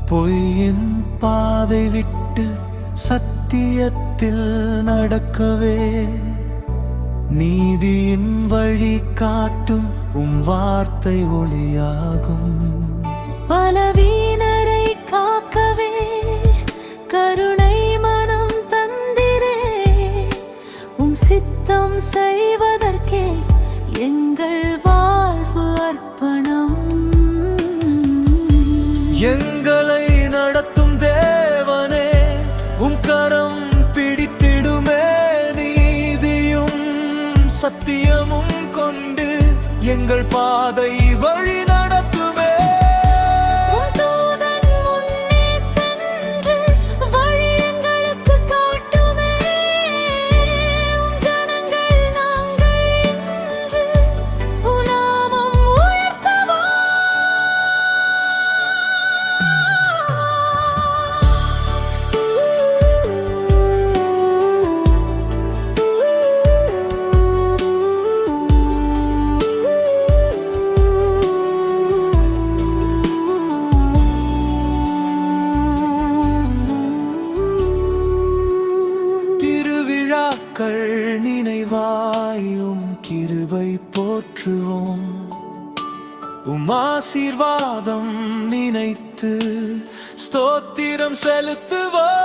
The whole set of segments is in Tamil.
பொய்யின் பாதை விட்டு சத்தியத்தில் நடக்கவே நீதியின் வழி காட்டும் வார்த்தை ஒளியாகும். பலவீனரை காக்கவே கருணை மனம் தந்திரே, சித்தம் செய்வதற்கே எங்கள் வாழ்வு அர்ப்பணம். எங்களை நடத்தும் தேவனே, கரம் பிடித்திடுமே நீதியும் சத்தியமும் கொண்டு எங்கள் பாதை வழி நடத்துமே. நினைவாயும் கிருபை போற்றுவோம், ஆசீர்வாதம் நினைத்து ஸ்தோத்திரம் செலுத்துவோம்.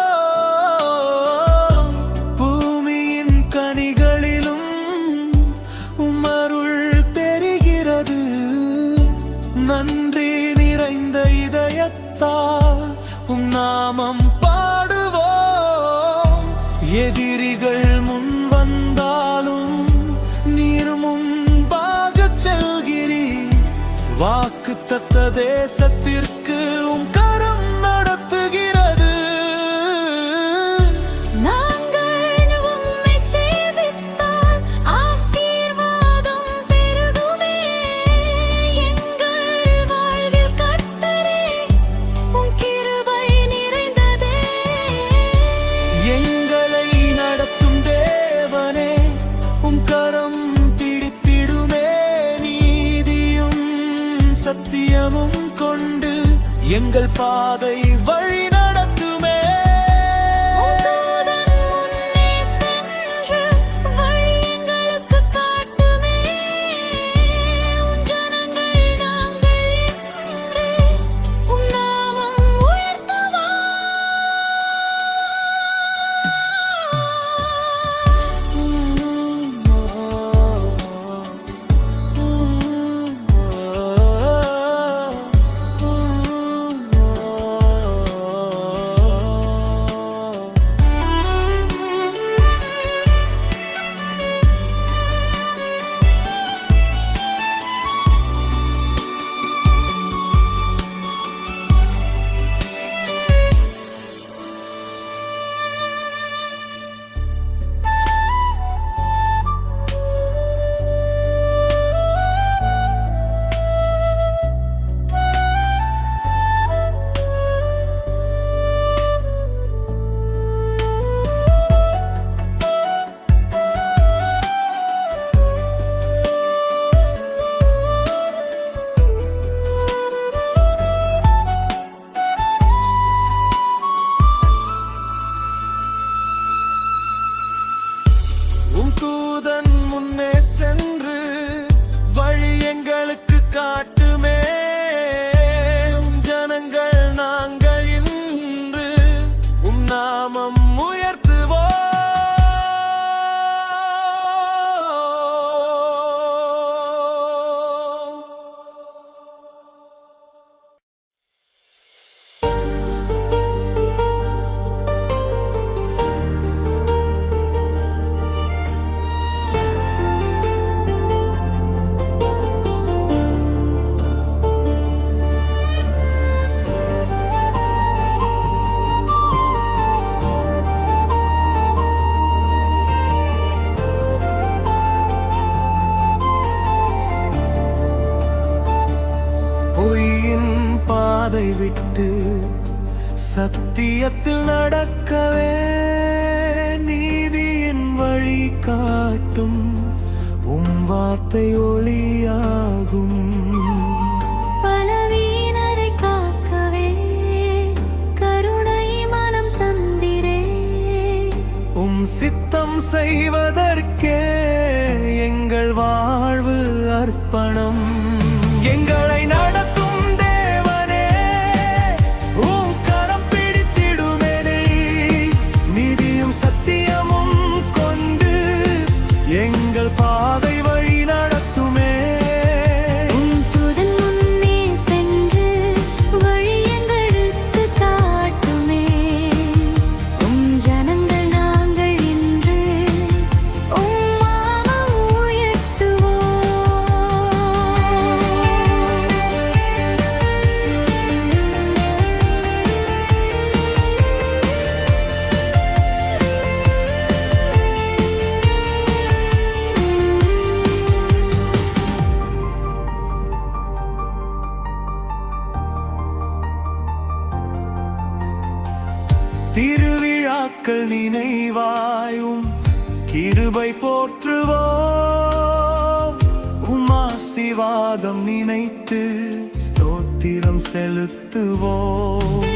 பூமியின் கனிகளிலும் அருள் தெரிகிறது, நன்றி நிறைந்த இதயத்தால் நாமம் பாடுவோம். எதிரிகள் முன் வந்தாலும் நீர் முன்பாக செல்கிறீர், வாக்குத்தத்த தேசத்திற்கு கரம் நடத்துகிறது. சத்தியமும் கொண்டு எங்கள் பாதை வழி நடத்துமே. தூதன் முன்னே சென்று வழி எங்களுக்கு காட்டுமே, ஜனங்கள் நாங்கள் இன்று நாமம் உயர்த்துவோம். பாதை விட்டு சத்தியத்தில் நடக்கவே நீதியின் வழி காட்டும் வார்த்தை ஒளியாகும். பலவீனரை காக்கவே சித்தம் செய்வதற்கே எங்கள் வாழ்வு அர்ப்பணம். எங்களை நடத்தும் தேவனே, உம் கரம் பிடித்திடுமெனை, நீதியும் சத்தியமும் கொண்டு எங்கள் பாதை வழி நடத்துமே. உம் தூதன் முன்னே சென்று வழி எங்களுக்கு காட்டுமே. உம் ஜனங்கள் நாங்கள் இன்று உம் நாமம் உயர்த்துவோம். திருவிழாக்கள் நினைவாயும் கிருபை போற்றுவோம். உமாசிவாதம் நினைத்து ஸ்தோத்திரம் செலுத்துவோம்.